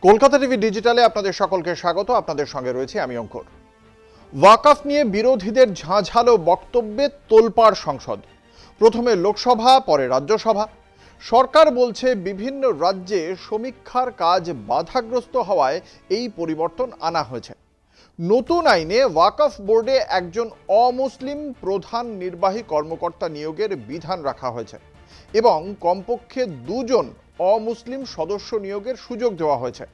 Kolkata TV ডিজিটালে আপনাদের সকলকে স্বাগত। আপনাদের সঙ্গে রয়েছে আমি অঙ্কুর। ওয়াকফ নিয়ে বিরোধীদের ঝাঁঝালো বক্তব্যে তোলপাড় সংসদ। প্রথমে লোকসভা, পরে রাজ্যসভা। সরকার বলছে বিভিন্ন রাজ্যে সমীক্ষার কাজ বাধাগ্রস্ত হওয়ায় এই পরিবর্তন আনা হয়েছে। নতুন আইনে ওয়াকফ বোর্ডে একজন অমুসলিম প্রধান নির্বাহী কর্মকর্তা নিয়োগের বিধান রাখা হয়েছে এবং কমপক্ষে 2 জন অমুসলিম সদস্য নিয়োগের সুযোগ দেওয়া হয়েছে।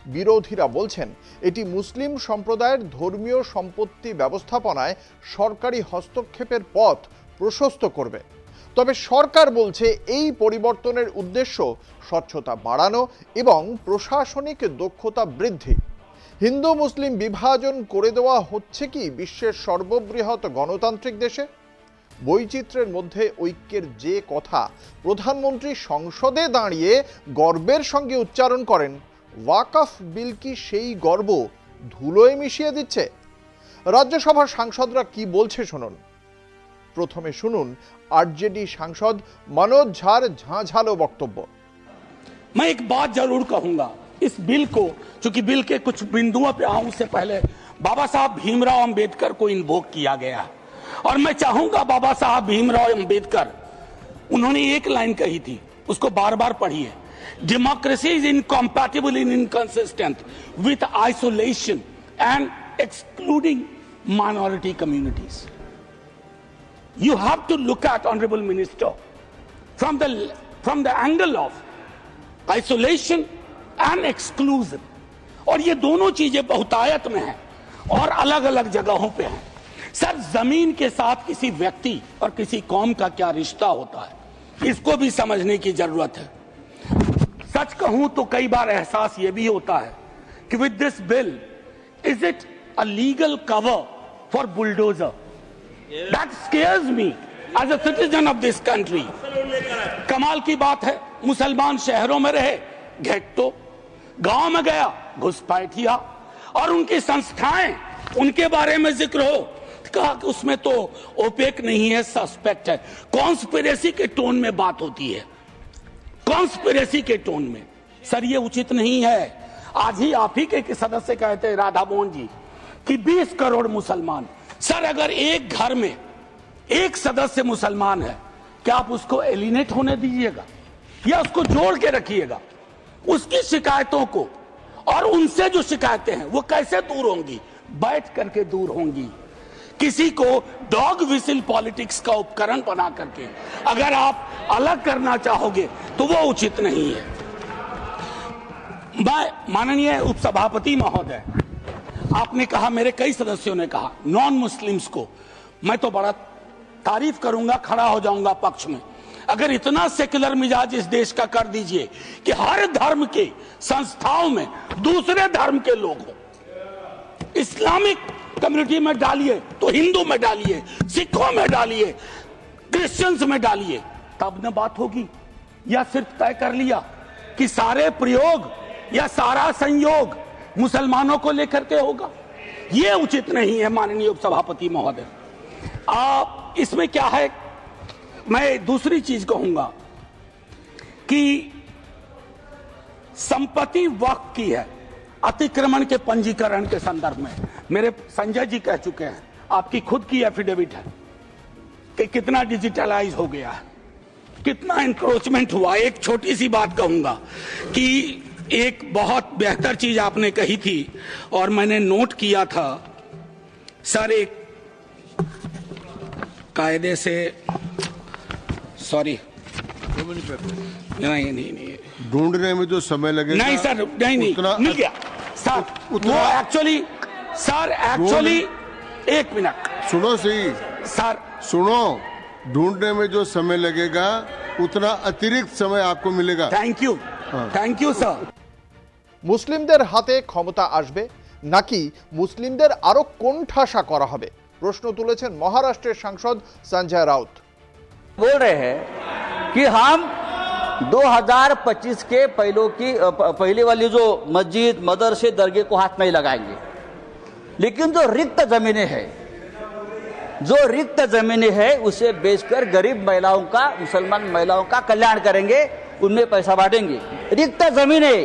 বিরোধীরা বলছেন এটি মুসলিম সম্প্রদায়ের ধর্মীয় সম্পত্তি ব্যবস্থাপনায় সরকারি হস্তক্ষেপের পথ প্রশস্ত করবে। তবে সরকার বলছে এই পরিবর্তনের উদ্দেশ্য স্বচ্ছতা বাড়ানো এবং প্রশাসনিক দক্ষতা বৃদ্ধি। হিন্দু মুসলিম বিভাজন করে দেওয়া হচ্ছে কি বিশ্বের সর্ববৃহৎ গণতান্ত্রিক দেশে? বৈচিত্র্যের মধ্যে ঐক্যের যে কথা প্রধানমন্ত্রী সংসদে দাঁড়িয়ে গর্বের সঙ্গে উচ্চারণ করেন, ওয়াকফ বিল কি সেই গর্ব ধুলোয় মিশিয়ে দিচ্ছে? রাজ্যসভার সাংসদরা কি বলছে শুনুন। প্রথমে শুনুন আরজেডি সাংসদ मनोज झार ঝাঁঝালো বক্তব্য। मैं एक बात जरूर कहूंगा, इस बिल को, चूंकि बिल के कुछ बिंदुओं पे आऊं उससे पहले बाबा साहब भीमराव अंबेडकर को इन्वोक किया गया और मैं चाहूंगा बाबा साहब भीमराव अंबेडकर, उन्होंने एक लाइन कही थी, उसको बार बार पढ़िए। Democracy is incompatible in inconsistent with isolation and excluding minority communities. You have to look at, Honorable Minister, from the angle of isolation and exclusion, और ये दोनों चीजें बहुतायत में हैं और अलग अलग जगहों पे हैं। सर, जमीन के साथ किसी व्यक्ति और किसी कौम का क्या रिश्ता होता है, इसको भी समझने की जरूरत है। सच कहूं तो कई बार एहसास ये भी होता है कि with this bill is it a legal cover for bulldozer? That scares me as a citizen of this country. कमाल की बात है, मुसलमान शहरों में रहे, घेट्टो, गांव में गया घुसपैठिया, और उनकी संस्थाएं, उनके बारे में जिक्र हो, कहा कि उसमें तो ओपेक नहीं है, सस्पेक्ट है। कॉन्स्पिरेसी के टोन में बात होती है, कॉन्स्पिरेसी के टोन में। सर, ये उचित नहीं है। आज ही आप ही के सदस्य कहते हैं, राधा मोहन जी, कि 20 करोड़ मुसलमान। सर, अगर एक घर में एक सदस्य मुसलमान है, क्या आप उसको एलिनेट होने दीजिएगा या उसको जोड़ के रखिएगा? उसकी शिकायतों को और उनसे जो शिकायतें हैं वो कैसे दूर होंगी? बैठ करके दूर होंगी। किसी को डॉग विसिल पॉलिटिक्स का उपकरण बना करके अगर आप अलग करना चाहोगे तो वो उचित नहीं है। मैं, माननीय उपसभापति महोदय, आपने कहा, मेरे कई सदस्यों ने कहा, नॉन मुस्लिम्स को, मैं तो बड़ा तारीफ करूंगा, खड़ा हो जाऊंगा पक्ष में। अगर इतना सेक्युलर मिजाज इस देश का कर दीजिए कि हर धर्म के संस्थाओं में दूसरे धर्म के लोग हो, इस्लामिक कम्युनिटी में डालिए तो हिंदू में डालिए, सिखों में डालिए, क्रिश्चियंस में डालिए, तब न बात होगी। या सिर्फ तय कर लिया कि सारे प्रयोग या सारा संयोग मुसलमानों को लेकर के होगा, ये उचित नहीं है। माननीय उपसभापति महोदय, आप इसमें क्या है, मैं दूसरी चीज कहूंगा कि संपत्ति वक्फ की है, अतिक्रमण के पंजीकरण के संदर्भ में मेरे संजय जी कह चुके हैं, आपकी खुद की एफिडेविट है कि कितना डिजिटलाइज हो गया है, कितना इंक्रोचमेंट हुआ। एक छोटी सी बात कहूंगा कि एक बहुत बेहतर चीज आपने कही थी और मैंने नोट किया था। सर, एक कायदे से, सॉरी, नहीं ढूंढने में जो समय लगेगा, नहीं सर, नहीं मिल गया सर। वो एक्चुअली एक मिनट सुनो सही सर, सुनो, ढूंढने में जो समय लगेगा उतना अतिरिक्त समय आपको मिलेगा। Thank you sir. মুসলিমদের হাতে ক্ষমতা আসবে নাকি মুসলিমদের আরো কোণঠাসা করা হবে, প্রশ্ন তুলেছেন মহারাষ্ট্রের সাংসদ संजय राउत। बोल रहे हैं कि हम 2025 के पहले वाली जो मस्जिद, मदरसे, दरगाह को हाथ नहीं लगाएंगे, लेकिन जो रिक्त जमीनें हैं उसे बेचकर गरीब महिलाओं का, मुसलमान महिलाओं का कल्याण करेंगे, उनमें पैसा बांटेंगे। रिक्त जमीनें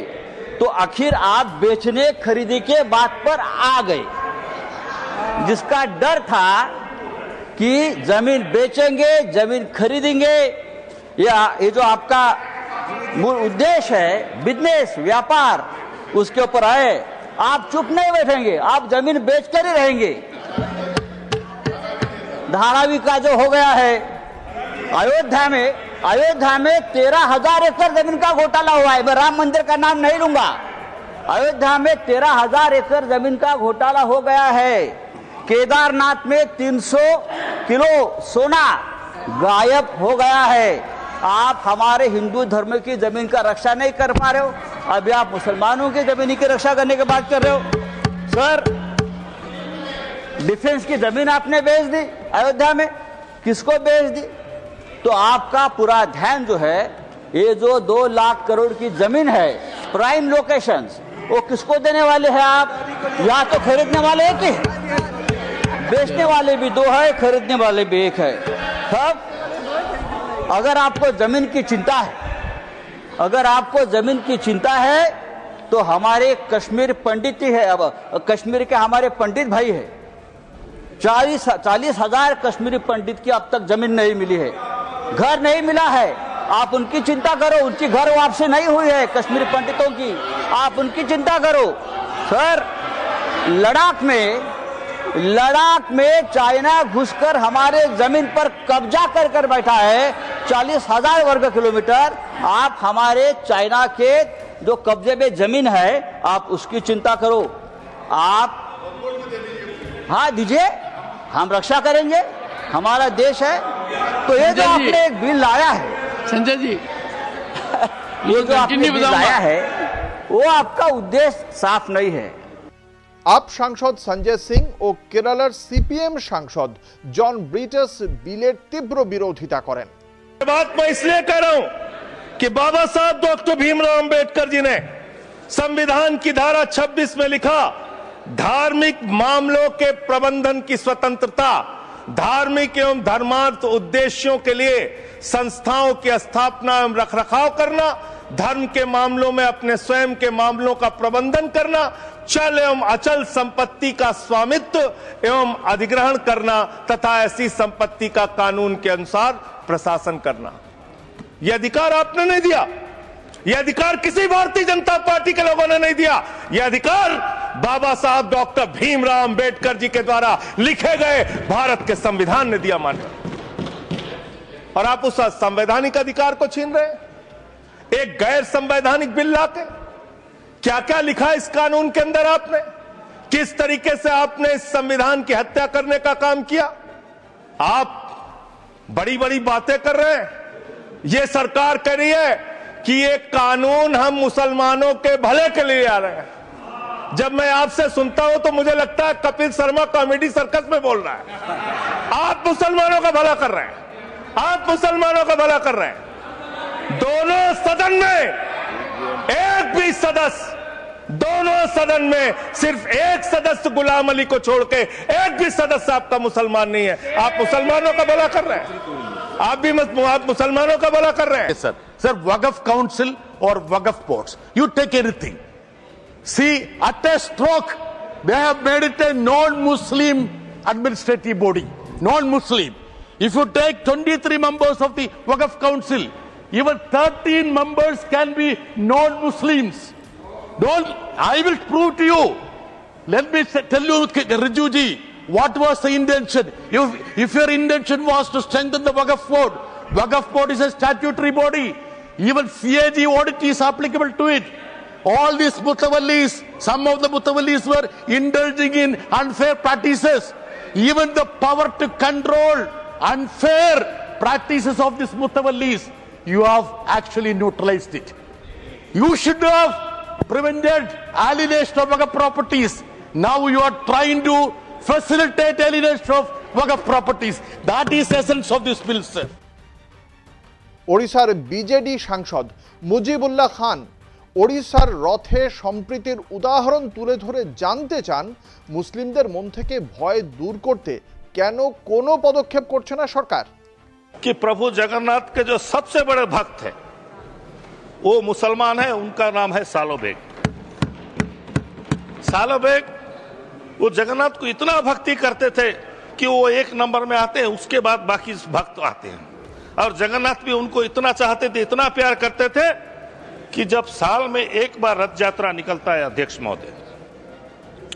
तो आखिर आप बेचने खरीदी के बात पर आ गए। जिसका डर था कि जमीन बेचेंगे, जमीन खरीदेंगे, या ये जो आपका मूल उद्देश्य है बिजनेस, व्यापार, उसके ऊपर आए, आप चुप नहीं बैठेंगे, आप जमीन बेचकर ही रहेंगे। धारावी का जो हो गया है अयोध्या में 13,000 एकड़ जमीन का घोटाला हुआ है। मैं राम मंदिर का नाम नहीं लूंगा। अयोध्या में 13,000 एकड़ जमीन का घोटाला हो गया है। केदारनाथ में 300 किलो सोना गायब हो गया है। आप हमारे हिंदू धर्म की जमीन का रक्षा नहीं कर पा रहे हो, अभी आप मुसलमानों की जमीन की रक्षा करने की बात कर रहे हो। सर, डिफेंस की जमीन आपने बेच दी अयोध्या में, किसको बेच दी? तो आपका पूरा ध्यान जो है, ये जो 2 लाख करोड़ की जमीन है प्राइम लोकेशंस, वो किसको देने वाले हैं आप? या तो खरीदने वाले एक ही, बेचने वाले भी 2 है, खरीदने वाले भी 1 है। तब अगर आपको जमीन की चिंता है, अगर आपको जमीन की चिंता है, तो हमारे कश्मीर पंडित ही है। अब कश्मीर के हमारे पंडित भाई है, 40,000 कश्मीरी पंडित की अब तक जमीन नहीं मिली है, घर नहीं मिला है। आप उनकी चिंता करो, उनकी घर वापसी नहीं हुई है कश्मीरी पंडितों की, आप उनकी चिंता करो। सर, लद्दाख में चाइना घुसकर हमारे जमीन पर कब्जा कर बैठा है, 40,000 वर्ग किलोमीटर। आप हमारे चाइना के जो कब्जे में जमीन है, आप उसकी चिंता करो। आप हाँ दीजिए, हम रक्षा करेंगे, हमारा देश है। तो ये जो आपने एक बिल लाया है संजय जी, ये जो आपने बिल लाया है, वो आपका उद्देश्य साफ नहीं है। आप सांसद संजय सिंह और केरलार सीपीएम सांसद जॉन ब्रिटस बिलेर तीव्र विरोधिता करें। बात मैं इसलिए कह रहा हूं कि बाबा साहब डॉक्टर भीमराव अंबेडकर जी ने संविधान की धारा 26 में लिखा, धार्मिक मामलों के प्रबंधन की स्वतंत्रता, धार्मिक एवं धर्मार्थ उद्देश्यों के लिए संस्थाओं की स्थापना एवं रखरखाव करना, धर्म के मामलों में अपने स्वयं के मामलों का प्रबंधन करना, चल एवं अचल संपत्ति का स्वामित्व एवं अधिग्रहण करना तथा ऐसी संपत्ति का कानून के अनुसार प्रशासन करना। यह अधिकार आपने नहीं दिया, यह अधिकार किसी भारतीय जनता पार्टी के लोगों ने नहीं दिया। यह अधिकार बाबा साहब डॉक्टर भीमराव अंबेडकर जी के द्वारा लिखे गए भारत के संविधान ने दिया मानकर, और आप उस संवैधानिक अधिकार को छीन रहे हैं एक गैर संवैधानिक बिल लाके। क्या क्या लिखा इस कानून के अंदर आपने, किस तरीके से आपने इस संविधान की हत्या करने का काम किया। आप बड़ी बड़ी बातें कर रहे हैं। यह सरकार कह रही है कि ये कानून हम मुसलमानों के भले के लिए आ रहे हैं। जब मैं आपसे सुनता हूं तो मुझे लगता है कपिल शर्मा कॉमेडी सर्कस में बोल रहा है। आप मुसलमानों का भला कर रहे हैं, आप मुसलमानों का भला कर रहे हैं। दोनों सदन में एक भी सदस्य, दोनों सदन में सिर्फ एक सदस्य गुलाम अली को छोड़ के एक भी सदस्य आपका मुसलमान नहीं है। आप मुसलमानों का भला कर रहे हैं, आप मुसलमानों का भला कर रहे हैं। Sir, Waqf Council or Waqf boards, you take anything. See, at a stroke, they have made it a non-Muslim administrative body. Non-Muslim. If you take 23 members of the Waqf Council, even 13 members can be non-Muslims. I will prove to you. Let me tell you, Riju ji, what was the intention? If your intention was to strengthen the Waqf board is a statutory body. Even CAG audit is applicable to it. All these mutawallis, some of the mutawallis were indulging in unfair practices. Even the power to control unfair practices of these mutawallis, you have actually neutralized it. You should have prevented alienation of Waqf properties. Now you are trying to facilitate alienation of Waqf properties. That is the essence of this bill, sir. ওড়িশার BJD সাংসদ মুজিবুল্লাহ খান ওড়িশার রথে সম্প্রীতির উদাহরণ তুলে ধরে জানতে চান মুসলিমদের মন থেকে ভয় দূর করতে কেন কোনো পদক্ষেপ করছে না সরকার। कि प्रभु जगन्नाथ के जो सबसे बड़े भक्त है वो मुसलमान है, उनका नाम है सालोबेग। सालों वो जगन्नाथ को इतना भक्ति करते थे कि वो एक नंबर में आते हैं, उसके बाद बाकी भक्त आते हैं। और जगन्नाथ भी उनको इतना चाहते थे, इतना प्यार करते थे कि जब साल में एक बार रथ यात्रा निकलता है अध्यक्ष महोदय,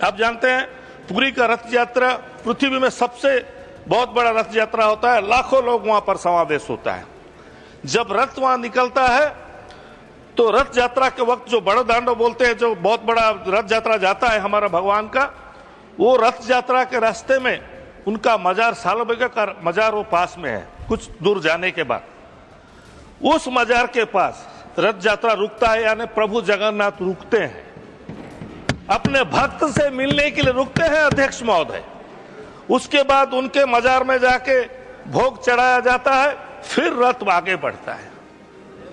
आप जानते हैं पुरी का रथ यात्रा पृथ्वी में सबसे बहुत बड़ा रथ यात्रा होता है, लाखों लोग वहां पर समावेश होता है। जब रथ वहां निकलता है तो रथ यात्रा के वक्त जो बड़ा दांडो बोलते हैं, जो बहुत बड़ा रथ यात्रा जाता है हमारा भगवान का, वो रथ यात्रा के रास्ते में उनका मजार सालोबेगा का मजार वो पास में है, कुछ दूर जाने के बाद उस मजार के पास रथ यात्रा रुकता है, यानी प्रभु जगन्नाथ रुकते हैं, अपने भक्त से मिलने के लिए रुकते हैं अध्यक्ष महोदय। उसके बाद उनके मजार में जाके भोग चढ़ाया जाता है, फिर रथ आगे बढ़ता है।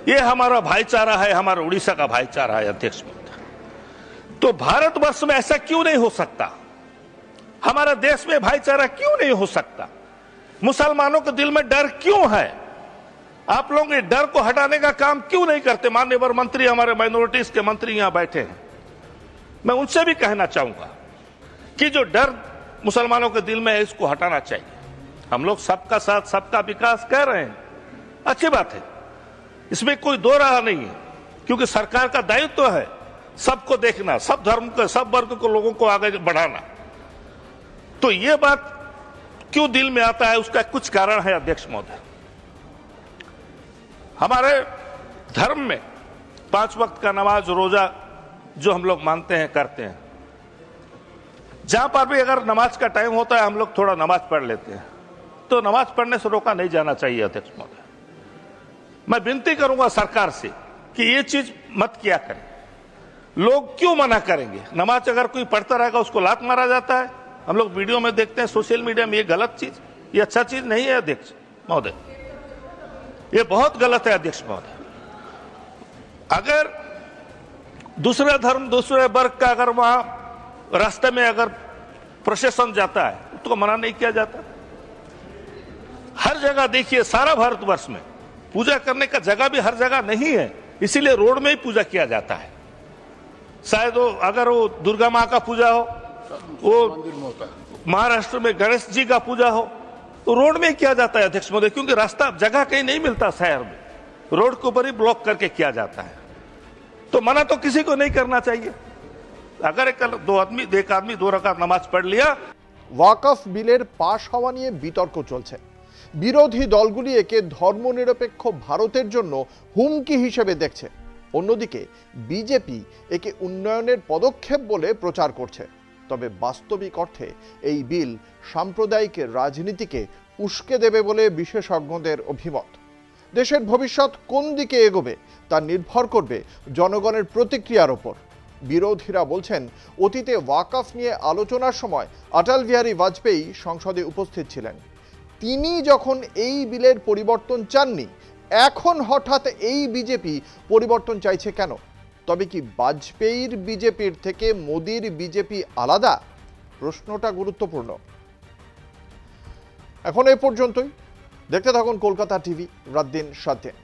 ये हमारा भाईचारा है, हमारा उड़ीसा का भाईचारा है अध्यक्ष महोदय। तो भारतवर्ष में ऐसा क्यों नहीं हो सकता? हमारा देश में भाईचारा क्यों नहीं हो सकता? मुसलमानों के दिल में डर क्यों है? आप लोग ये डर को हटाने का काम क्यों नहीं करते? माननीय मंत्री, हमारे माइनॉरिटीज के मंत्री यहां बैठे हैं, मैं उनसे भी कहना चाहूंगा कि जो डर मुसलमानों के दिल में है, इसको हटाना चाहिए। हम लोग सबका साथ सबका विकास कह रहे हैं, अच्छी बात है, इसमें कोई दो राह नहीं है, क्योंकि सरकार का दायित्व है सबको देखना, सब धर्म के सब वर्ग को लोगों को आगे बढ़ाना। तो ये बात क्यों दिल में आता है, उसका कुछ कारण है अध्यक्ष महोदय। हमारे धर्म में 5 वक्त का नमाज रोजा जो हम लोग मानते हैं, करते हैं, जहां पर भी अगर नमाज का टाइम होता है हम लोग थोड़ा नमाज पढ़ लेते हैं, तो नमाज पढ़ने से रोका नहीं जाना चाहिए अध्यक्ष महोदय। मैं विनती करूंगा सरकार से कि ये चीज मत किया करें। लोग क्यों मना करेंगे? नमाज अगर कोई पढ़ता रहेगा उसको लात मारा जाता है, हम लोग वीडियो में देखते हैं, सोशल मीडिया में। ये गलत चीज, ये अच्छा चीज नहीं है अध्यक्ष महोदय, ये बहुत गलत है अध्यक्ष महोदय। अगर दूसरे धर्म दूसरे वर्ग का अगर वहां रास्ते में अगर प्रोसेशन जाता है तो मना नहीं किया जाता। हर जगह देखिए, सारा भारतवर्ष में पूजा करने का जगह भी हर जगह नहीं है, इसीलिए रोड में ही पूजा किया जाता है। शायद वो अगर वो दुर्गा माँ का पूजा हो, वो महाराष्ट्र में गणेश जी का पूजा हो, तो रोड में ही किया जाता है अध्यक्ष महोदय, क्योंकि रास्ता जगह कहीं नहीं मिलता शहर में, रोड के ऊपर ही ब्लॉक करके किया जाता है। तो मना तो किसी को नहीं करना चाहिए। अगर एक आदमी 2 रकात नामाज पढ़ लिया। ওয়াকফ বিলের পাশ হওয়া নিয়ে বিতর্ক চলছে। বিরোধী দলগুলি একে ধর্মনিরপেক্ষ ভারতের জন্য হুমকি হিসেবে দেখছে, অন্যদিকে বিজেপি একে উন্নয়নের পদক্ষেপ বলে প্রচার করছে। তবে বাস্তবিক অর্থে এই বিল সাম্প্রদায়িক রাজনীতিকে উস্কে দেবে বলে বিশেষজ্ঞদের অভিমত। দেশের ভবিষ্যৎ কোন দিকে এগোবে তা নির্ভর করবে জনগণের প্রতিক্রিয়ার ওপর। বিরোধীরা বলছেন, অতীতে ওয়াকফ নিয়ে আলোচনার সময় অটল বিহারী বাজপেয়ী সংসদে উপস্থিত ছিলেন, তিনি যখন এই বিলের পরিবর্তন চাননি, এখন হঠাৎ এই বিজেপি পরিবর্তন চাইছে কেন? তবে কি বাজপেয়ীর বিজেপির থেকে মোদির বিজেপি আলাদা? প্রশ্নটা গুরুত্বপূর্ণ। এখন এই পর্যন্তই। দেখতে থাকুন কলকাতা টিভি, রাত দিন 7 দিন।